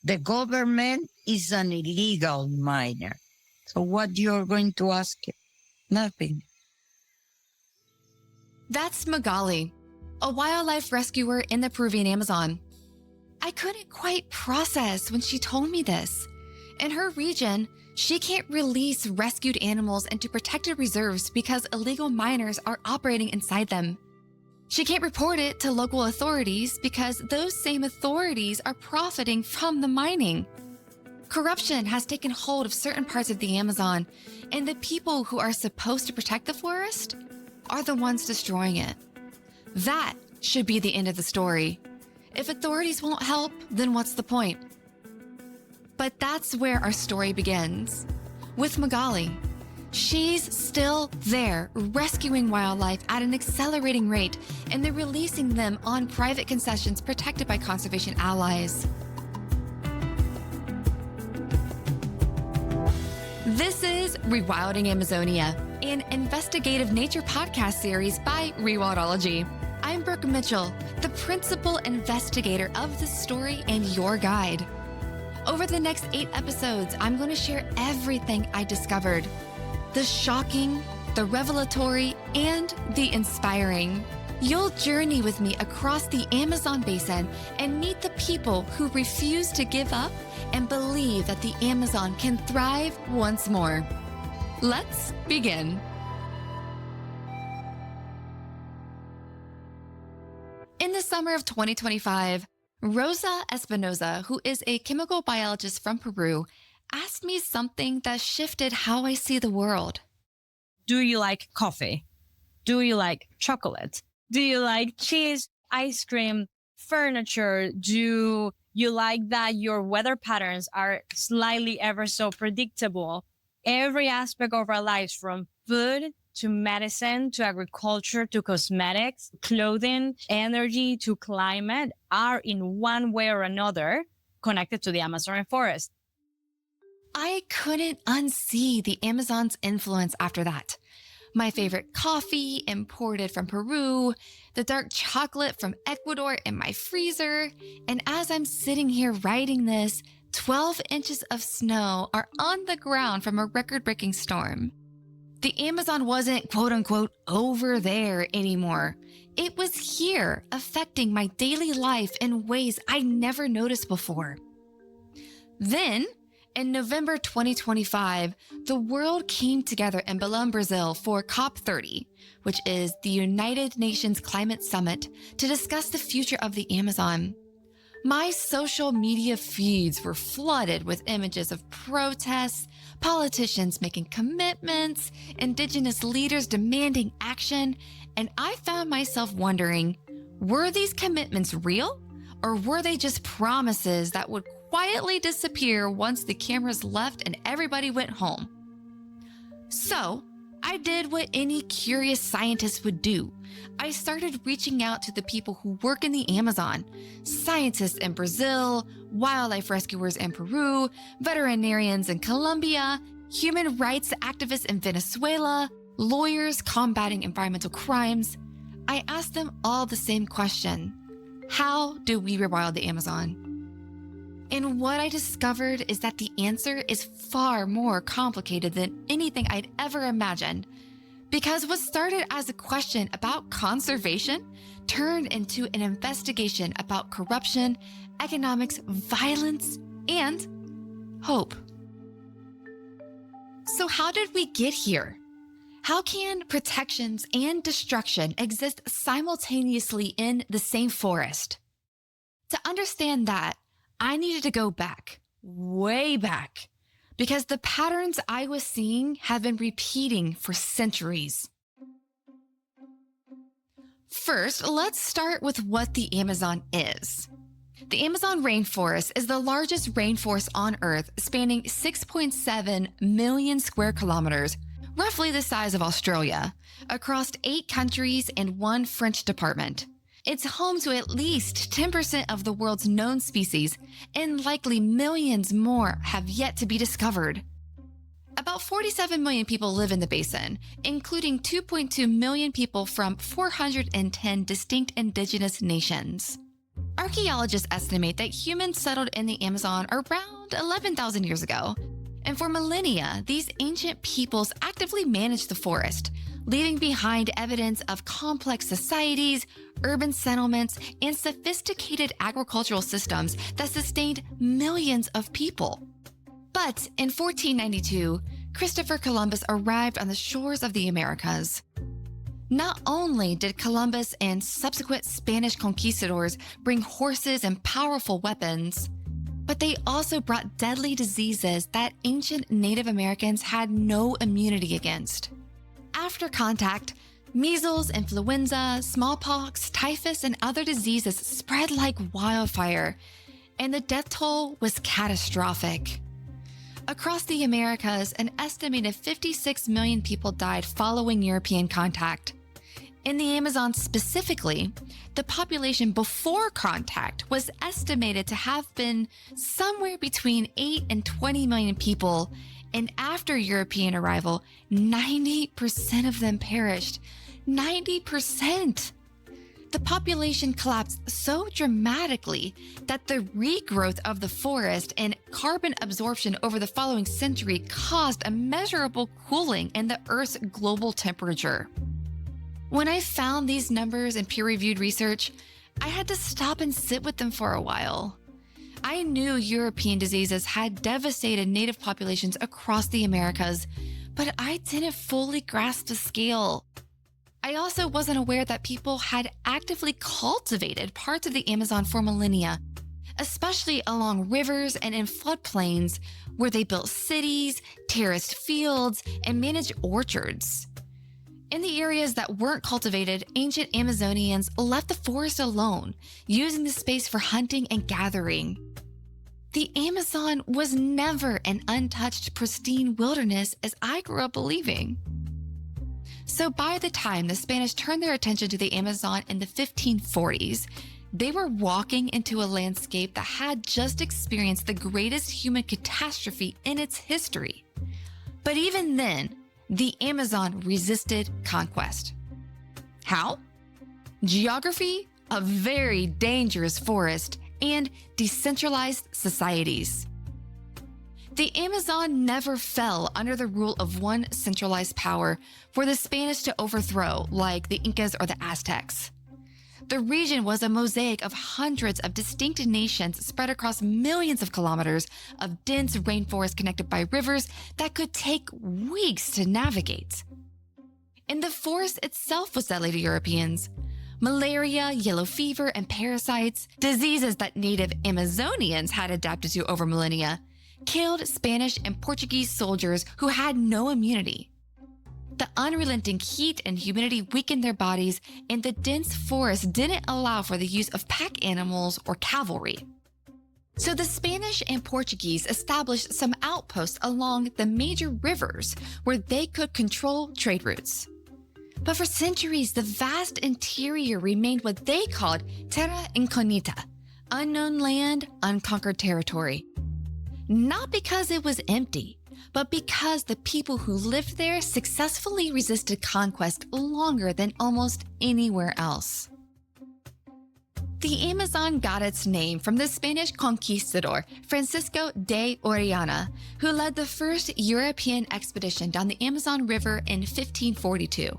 The government is an illegal miner. So what you're going to ask him? Nothing. That's Magali, a wildlife rescuer in the Peruvian Amazon. I couldn't quite process when she told me this. In her region, she can't release rescued animals into protected reserves because illegal miners are operating inside them. She can't report it to local authorities because those same authorities are profiting from the mining. Corruption has taken hold of certain parts of the Amazon, and the people who are supposed to protect the forest are the ones destroying it. That should be the end of the story. If authorities won't help, then what's the point? But that's where our story begins. With Magali. She's still there, rescuing wildlife at an accelerating rate, and they're releasing them on private concessions protected by conservation allies. This is Rewilding Amazonia, an investigative nature podcast series by Rewildology. I'm Brooke Mitchell, the principal investigator of the story and your guide. Over the next 8 episodes, I'm going to share everything I discovered. The shocking, the revelatory, and the inspiring. You'll journey with me across the Amazon basin and meet the people who refuse to give up and believe that the Amazon can thrive once more. Let's begin. In the summer of 2025, Rosa Espinoza, who is a chemical biologist from Peru, asked me something that shifted how I see the world. Do you like coffee? Do you like chocolate? Do you like cheese, ice cream, furniture? Do you like that your weather patterns are slightly ever so predictable? Every aspect of our lives, from food to medicine, to agriculture, to cosmetics, clothing, energy, to climate, are in one way or another connected to the Amazon rainforest. I couldn't unsee the Amazon's influence after that. My favorite coffee imported from Peru, the dark chocolate from Ecuador in my freezer, and as I'm sitting here writing this, 12 inches of snow are on the ground from a record-breaking storm. The Amazon wasn't quote-unquote over there anymore. It was here, affecting my daily life in ways I never noticed before. Then, in November 2025, the world came together in Belém, Brazil for COP30, which is the United Nations Climate Summit, to discuss the future of the Amazon. My social media feeds were flooded with images of protests, politicians making commitments, indigenous leaders demanding action, and I found myself wondering, were these commitments real, or were they just promises that would quietly disappear once the cameras left and everybody went home? So, I did what any curious scientist would do. I started reaching out to the people who work in the Amazon, scientists in Brazil, wildlife rescuers in Peru, veterinarians in Colombia, human rights activists in Venezuela, lawyers combating environmental crimes. I asked them all the same question: how do we rewild the Amazon? And what I discovered is that the answer is far more complicated than anything I'd ever imagined. Because what started as a question about conservation turned into an investigation about corruption, economics, violence, and hope. So how did we get here? How can protections and destruction exist simultaneously in the same forest? To understand that, I needed to go back, way back, because the patterns I was seeing have been repeating for centuries. First, let's start with what the Amazon is. The Amazon rainforest is the largest rainforest on Earth, spanning 6.7 million square kilometers, roughly the size of Australia, across 8 countries and 1 French department. It's home to at least 10% of the world's known species, and likely millions more have yet to be discovered. About 47 million people live in the basin, including 2.2 million people from 410 distinct indigenous nations. Archaeologists estimate that humans settled in the Amazon around 11,000 years ago. And for millennia, these ancient peoples actively managed the forest, leaving behind evidence of complex societies, urban settlements, and sophisticated agricultural systems that sustained millions of people. But in 1492, Christopher Columbus arrived on the shores of the Americas. Not only did Columbus and subsequent Spanish conquistadors bring horses and powerful weapons, but they also brought deadly diseases that ancient Native Americans had no immunity against. After contact, measles, influenza, smallpox, typhus, and other diseases spread like wildfire, and the death toll was catastrophic. Across the Americas, an estimated 56 million people died following European contact. In the Amazon specifically, the population before contact was estimated to have been somewhere between 8 and 20 million people, and after European arrival, 90% of them perished. 90%! The population collapsed so dramatically that the regrowth of the forest and carbon absorption over the following century caused immeasurable cooling in the Earth's global temperature. When I found these numbers in peer-reviewed research, I had to stop and sit with them for a while. I knew European diseases had devastated native populations across the Americas, but I didn't fully grasp the scale. I also wasn't aware that people had actively cultivated parts of the Amazon for millennia, especially along rivers and in floodplains where they built cities, terraced fields, and managed orchards. In the areas that weren't cultivated, ancient Amazonians left the forest alone, using the space for hunting and gathering. The Amazon was never an untouched, pristine wilderness as I grew up believing. So by the time the Spanish turned their attention to the Amazon in the 1540s, they were walking into a landscape that had just experienced the greatest human catastrophe in its history. But even then, the Amazon resisted conquest. How? Geography, a very dangerous forest, and decentralized societies. The Amazon never fell under the rule of one centralized power for the Spanish to overthrow, like the Incas or the Aztecs. The region was a mosaic of hundreds of distinct nations spread across millions of kilometers of dense rainforest connected by rivers that could take weeks to navigate. And the forest itself was deadly to Europeans. Malaria, yellow fever, and parasites, diseases that native Amazonians had adapted to over millennia, killed Spanish and Portuguese soldiers who had no immunity. The unrelenting heat and humidity weakened their bodies, and the dense forest didn't allow for the use of pack animals or cavalry. So the Spanish and Portuguese established some outposts along the major rivers where they could control trade routes. But for centuries, the vast interior remained what they called terra incognita, unknown land, unconquered territory. Not because it was empty, but because the people who lived there successfully resisted conquest longer than almost anywhere else. The Amazon got its name from the Spanish conquistador Francisco de Orellana, who led the first European expedition down the Amazon River in 1542.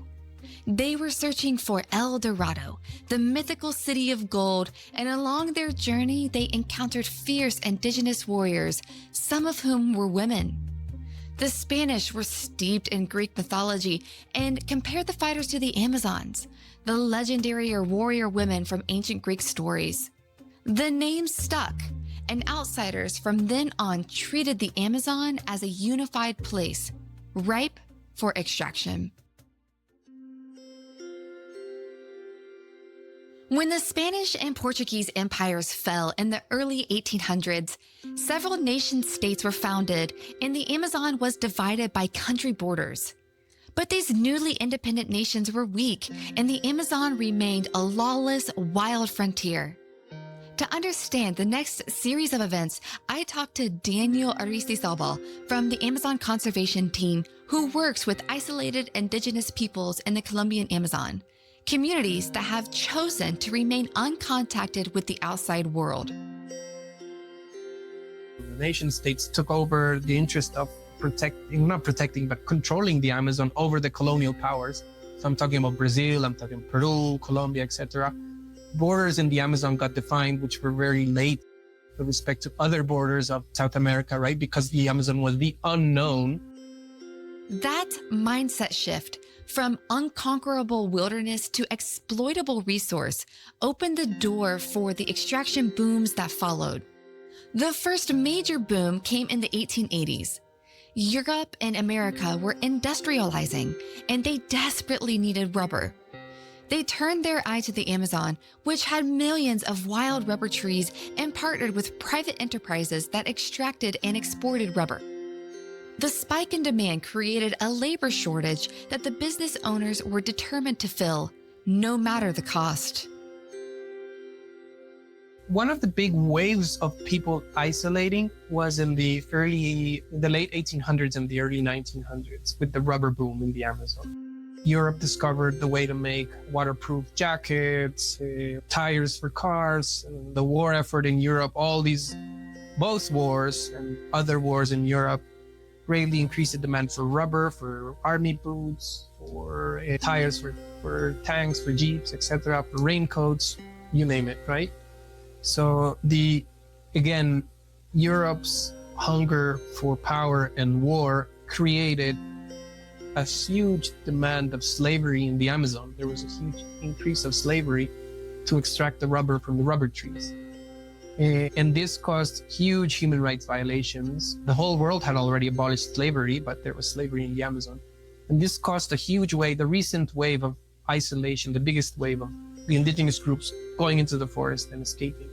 They were searching for El Dorado, the mythical city of gold, and along their journey, they encountered fierce indigenous warriors, some of whom were women. The Spanish were steeped in Greek mythology and compared the fighters to the Amazons, the legendary or warrior women from ancient Greek stories. The name stuck, and outsiders from then on treated the Amazon as a unified place, ripe for extraction. When the Spanish and Portuguese empires fell in the early 1800s, several nation-states were founded, and the Amazon was divided by country borders. But these newly independent nations were weak, and the Amazon remained a lawless, wild frontier. To understand the next series of events, I talked to Daniel Aristizabal from the Amazon Conservation Team, who works with isolated indigenous peoples in the Colombian Amazon. communities that have chosen to remain uncontacted with the outside world. The nation states took over the interest of not protecting, but controlling the Amazon over the colonial powers. So I'm talking about Brazil, I'm talking Peru, Colombia, etc. Borders in the Amazon got defined, which were very late with respect to other borders of South America, right? Because the Amazon was the unknown. That mindset shift from unconquerable wilderness to exploitable resource opened the door for the extraction booms that followed. The first major boom came in the 1880s. Europe and America were industrializing, and they desperately needed rubber. They turned their eye to the Amazon, which had millions of wild rubber trees, and partnered with private enterprises that extracted and exported rubber. The spike in demand created a labor shortage that the business owners were determined to fill, no matter the cost. One of the big waves of people isolating was in the late 1800s and the early 1900s with the rubber boom in the Amazon. Europe discovered the way to make waterproof jackets, tires for cars, the war effort in Europe, both wars and other wars in Europe greatly increased the demand for rubber, for army boots, for tires for tanks, for jeeps, etc., for raincoats, you name it, right? So Europe's hunger for power and war created a huge demand of slavery in the Amazon. There was a huge increase of slavery to extract the rubber from the rubber trees. And this caused huge human rights violations. The whole world had already abolished slavery, but there was slavery in the Amazon. And this caused a huge wave, the recent wave of isolation, the biggest wave of the indigenous groups going into the forest and escaping.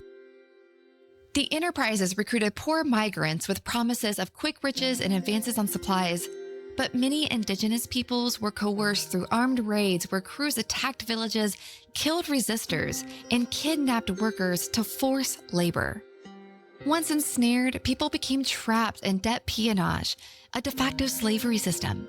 The enterprises recruited poor migrants with promises of quick riches and advances on supplies. But many indigenous peoples were coerced through armed raids where crews attacked villages, killed resistors, and kidnapped workers to force labor. Once ensnared, people became trapped in debt peonage, a de facto slavery system.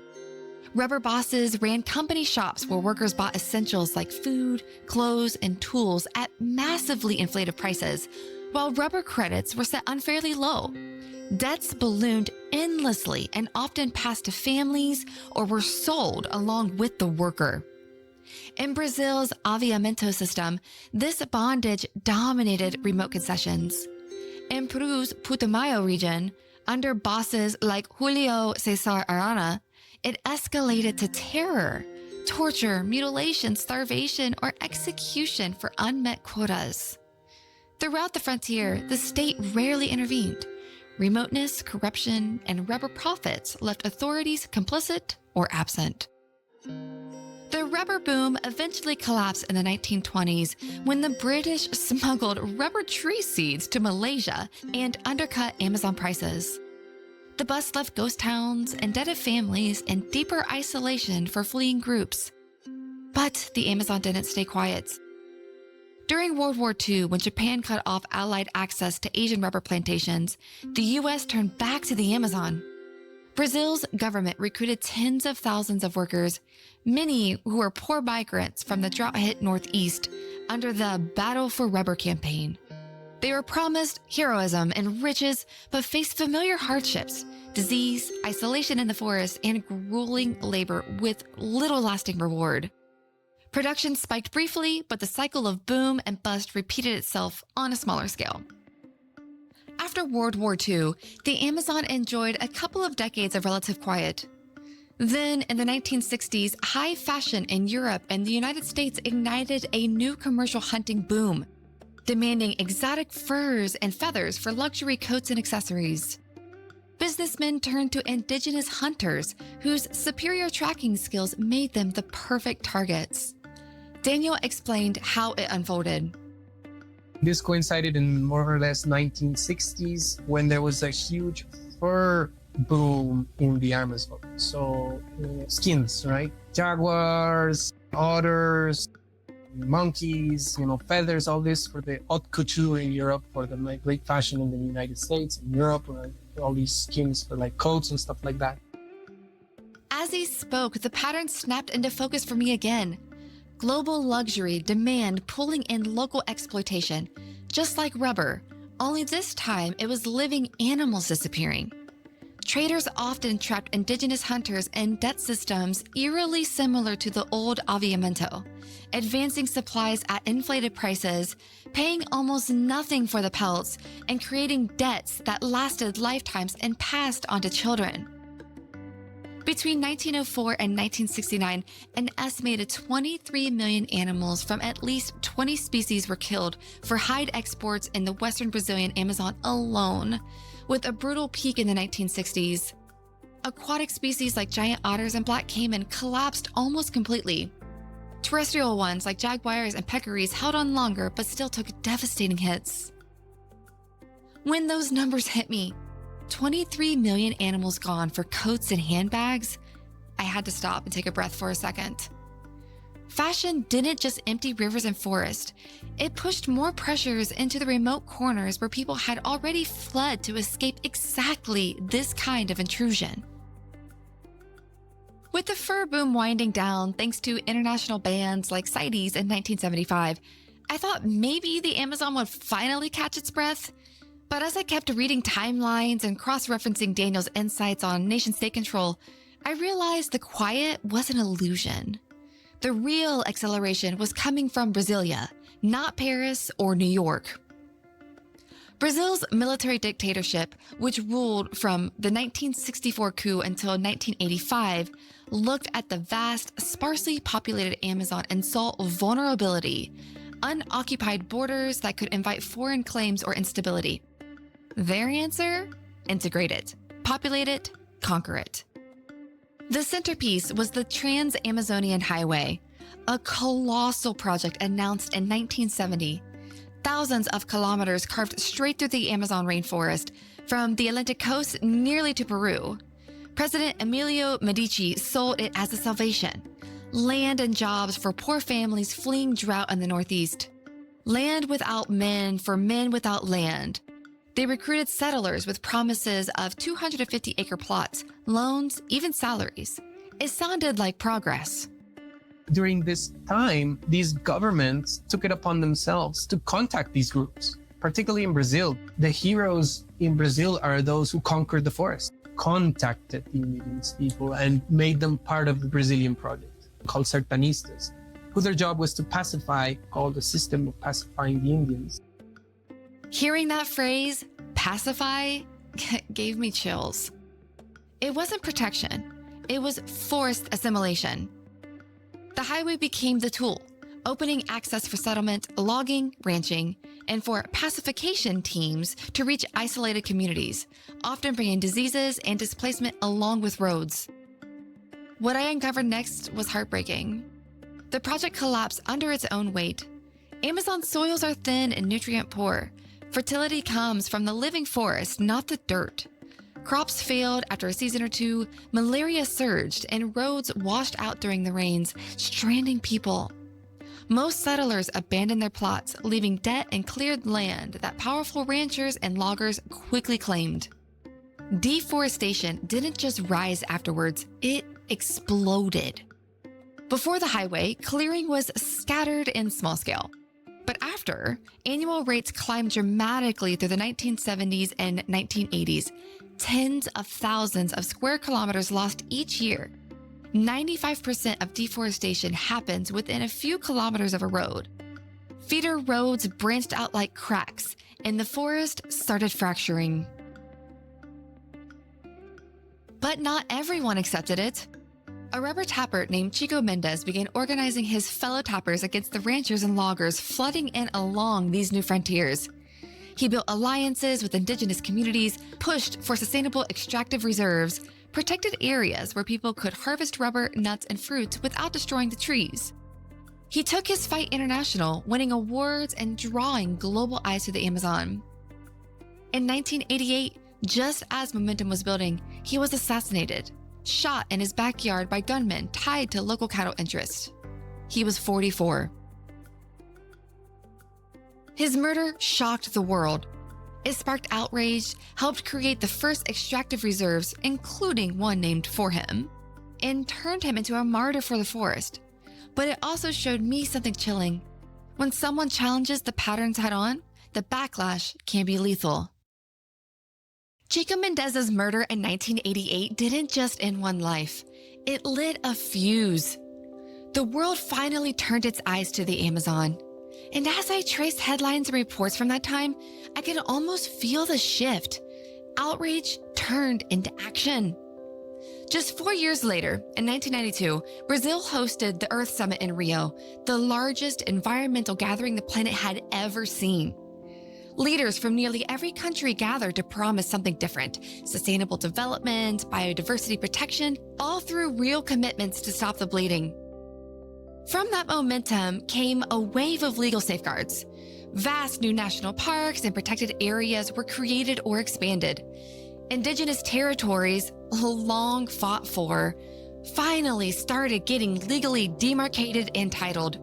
Rubber bosses ran company shops where workers bought essentials like food, clothes, and tools at massively inflated prices, while rubber credits were set unfairly low. Debts ballooned endlessly and often passed to families or were sold along with the worker. In Brazil's aviamento system, this bondage dominated remote concessions. In Peru's Putumayo region, under bosses like Julio Cesar Arana, it escalated to terror, torture, mutilation, starvation, or execution for unmet quotas. Throughout the frontier, the state rarely intervened. Remoteness, corruption, and rubber profits left authorities complicit or absent. The rubber boom eventually collapsed in the 1920s when the British smuggled rubber tree seeds to Malaysia and undercut Amazon prices. The bust left ghost towns, indebted families, and deeper isolation for fleeing groups. But the Amazon didn't stay quiet. During World War II, when Japan cut off Allied access to Asian rubber plantations, the U.S. turned back to the Amazon. Brazil's government recruited tens of thousands of workers, many who were poor migrants from the drought-hit Northeast, under the Battle for Rubber campaign. They were promised heroism and riches, but faced familiar hardships, disease, isolation in the forest, and grueling labor with little lasting reward. Production spiked briefly, but the cycle of boom and bust repeated itself on a smaller scale. After World War II, the Amazon enjoyed a couple of decades of relative quiet. Then, in the 1960s, high fashion in Europe and the United States ignited a new commercial hunting boom, demanding exotic furs and feathers for luxury coats and accessories. Businessmen turned to indigenous hunters, whose superior tracking skills made them the perfect targets. Daniel explained how it unfolded. This coincided in more or less 1960s when there was a huge fur boom in the Amazon. So skins, right? Jaguars, otters, monkeys, feathers, all this for the haute couture in Europe, for the great fashion in the United States and Europe, all these skins for like coats and stuff like that. As he spoke, the pattern snapped into focus for me again. Global luxury demand pulling in local exploitation, just like rubber, only this time it was living animals disappearing. Traders often trapped indigenous hunters in debt systems eerily similar to the old aviamento, advancing supplies at inflated prices, paying almost nothing for the pelts, and creating debts that lasted lifetimes and passed on to children. Between 1904 and 1969, an estimated 23 million animals from at least 20 species were killed for hide exports in the western Brazilian Amazon alone, with a brutal peak in the 1960s. Aquatic species like giant otters and black caiman collapsed almost completely. Terrestrial ones like jaguars and peccaries held on longer but still took devastating hits. When those numbers hit me, 23 million animals gone for coats and handbags, I had to stop and take a breath for a second. Fashion didn't just empty rivers and forests. It pushed more pressures into the remote corners where people had already fled to escape exactly this kind of intrusion. With the fur boom winding down thanks to international bans like CITES in 1975, I thought maybe the Amazon would finally catch its breath. But as I kept reading timelines and cross-referencing Daniel's insights on nation-state control, I realized the quiet was an illusion. The real acceleration was coming from Brasilia, not Paris or New York. Brazil's military dictatorship, which ruled from the 1964 coup until 1985, looked at the vast, sparsely populated Amazon and saw vulnerability, unoccupied borders that could invite foreign claims or instability. Their answer? Integrate it, populate it, conquer it. The centerpiece was the Trans-Amazonian Highway, a colossal project announced in 1970. Thousands of kilometers carved straight through the Amazon rainforest, from the Atlantic coast nearly to Peru. President Emilio Medici sold it as a salvation. Land and jobs for poor families fleeing drought in the Northeast. Land without men for men without land. They recruited settlers with promises of 250-acre plots, loans, even salaries. It sounded like progress. During this time, these governments took it upon themselves to contact these groups, particularly in Brazil. The heroes in Brazil are those who conquered the forest, contacted the indigenous people, and made them part of the Brazilian project called Sertanistas, who their job was to pacify, called the system of pacifying the Indians. Hearing that phrase, pacify, gave me chills. It wasn't protection. It was forced assimilation. The highway became the tool, opening access for settlement, logging, ranching, and for pacification teams to reach isolated communities, often bringing diseases and displacement along with roads. What I uncovered next was heartbreaking. The project collapsed under its own weight. Amazon soils are thin and nutrient poor. Fertility comes from the living forest, not the dirt. Crops failed after a season or two, malaria surged, and roads washed out during the rains, stranding people. Most settlers abandoned their plots, leaving debt and cleared land that powerful ranchers and loggers quickly claimed. Deforestation didn't just rise afterwards, it exploded. Before the highway, clearing was scattered in small scale. But after, annual rates climbed dramatically through the 1970s and 1980s. Tens of thousands of square kilometers lost each year. 95% of deforestation happens within a few kilometers of a road. Feeder roads branched out like cracks, and the forest started fracturing. But not everyone accepted it. A rubber tapper named Chico Mendes began organizing his fellow tappers against the ranchers and loggers flooding in along these new frontiers. He built alliances with indigenous communities, pushed for sustainable extractive reserves, protected areas where people could harvest rubber, nuts, and fruits without destroying the trees. He took his fight international, winning awards and drawing global eyes to the Amazon. In 1988, just as momentum was building, he was assassinated, shot in his backyard by gunmen tied to local cattle interests. He was 44. His murder shocked the world. It sparked outrage, helped create the first extractive reserves, including one named for him, and turned him into a martyr for the forest. But it also showed me something chilling. When someone challenges the patterns head on, the backlash can be lethal. Chico Mendes' murder in 1988 didn't just end one life. It lit a fuse. The world finally turned its eyes to the Amazon. And as I traced headlines and reports from that time, I could almost feel the shift. Outrage turned into action. Just 4 years later, in 1992, Brazil hosted the Earth Summit in Rio, the largest environmental gathering the planet had ever seen. Leaders from nearly every country gathered to promise something different: sustainable development, biodiversity protection, all through real commitments to stop the bleeding. From that momentum came a wave of legal safeguards. Vast new national parks and protected areas were created or expanded. Indigenous territories, long fought for, finally started getting legally demarcated and titled.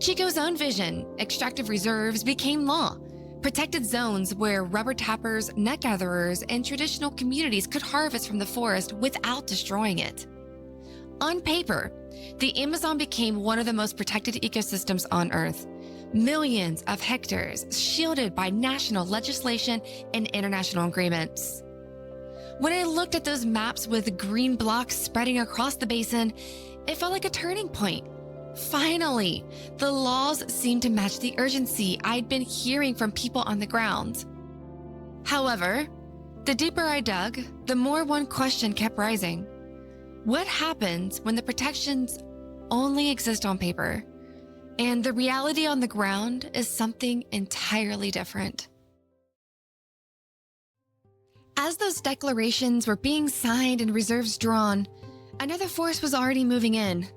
Chico's own vision, extractive reserves, became law. Protected zones where rubber tappers, nut gatherers, and traditional communities could harvest from the forest without destroying it. On paper, the Amazon became one of the most protected ecosystems on Earth. Millions of hectares shielded by national legislation and international agreements. When I looked at those maps with green blocks spreading across the basin, it felt like a turning point. Finally, the laws seemed to match the urgency I'd been hearing from people on the ground. However, the deeper I dug, the more one question kept rising. What happens when the protections only exist on paper, and the reality on the ground is something entirely different? As those declarations were being signed and reserves drawn, another force was already moving in,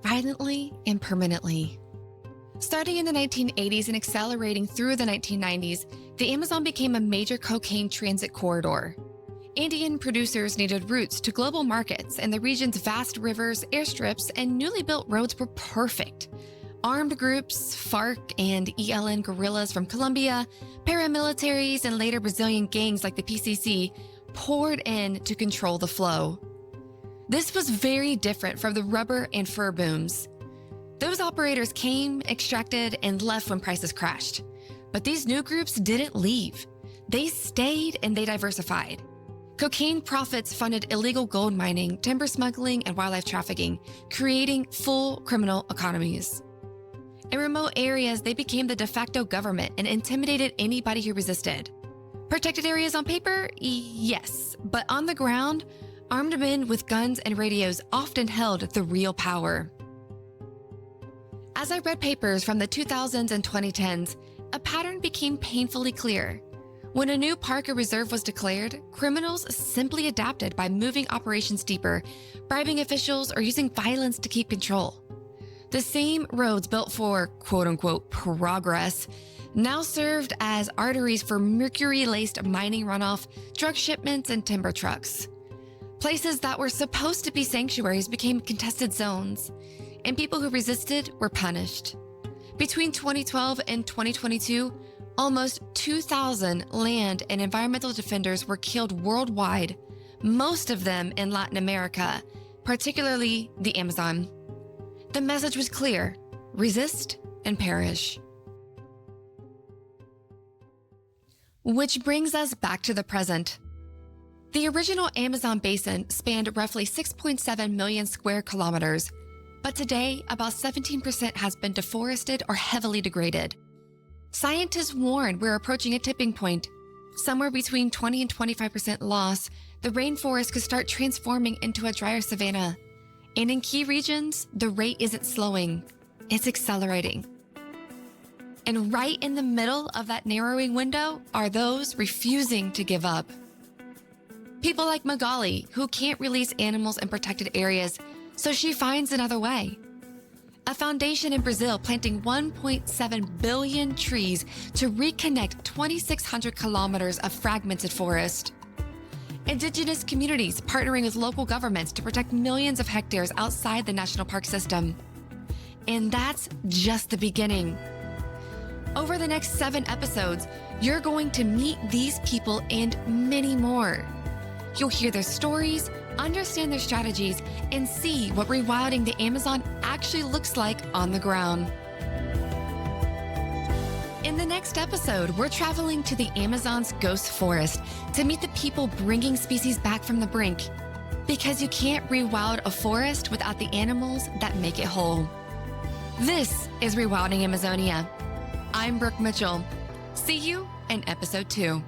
violently and permanently. Starting in the 1980s and accelerating through the 1990s, the Amazon became a major cocaine transit corridor. Andean producers needed routes to global markets, and the region's vast rivers, airstrips, and newly built roads were perfect. Armed groups, FARC and ELN guerrillas from Colombia, paramilitaries, and later Brazilian gangs like the PCC poured in to control the flow. This was very different from the rubber and fur booms. Those operators came, extracted, and left when prices crashed. But these new groups didn't leave. They stayed and they diversified. Cocaine profits funded illegal gold mining, timber smuggling, and wildlife trafficking, creating full criminal economies. In remote areas, they became the de facto government and intimidated anybody who resisted. Protected areas on paper? Yes, but on the ground, armed men with guns and radios often held the real power. As I read papers from the 2000s and 2010s, a pattern became painfully clear. When a new park or reserve was declared, criminals simply adapted by moving operations deeper, bribing officials, or using violence to keep control. The same roads built for quote-unquote progress now served as arteries for mercury-laced mining runoff, drug shipments, and timber trucks. Places that were supposed to be sanctuaries became contested zones, and people who resisted were punished. Between 2012 and 2022, almost 2,000 land and environmental defenders were killed worldwide, most of them in Latin America, particularly the Amazon. The message was clear: resist and perish. Which brings us back to the present. The original Amazon basin spanned roughly 6.7 million square kilometers, but today about 17% has been deforested or heavily degraded. Scientists warn we're approaching a tipping point. Somewhere between 20 and 25% loss, the rainforest could start transforming into a drier savanna. And in key regions, the rate isn't slowing, it's accelerating. And right in the middle of that narrowing window are those refusing to give up. People like Magali, who can't release animals in protected areas, so she finds another way. A foundation in Brazil planting 1.7 billion trees to reconnect 2,600 kilometers of fragmented forest. Indigenous communities partnering with local governments to protect millions of hectares outside the national park system. And that's just the beginning. Over the next 7 episodes, you're going to meet these people and many more. You'll hear their stories, understand their strategies, and see what rewilding the Amazon actually looks like on the ground. In the next episode, we're traveling to the Amazon's ghost forest to meet the people bringing species back from the brink. Because you can't rewild a forest without the animals that make it whole. This is Rewilding Amazonia. I'm Brooke Mitchell. See you in episode 2.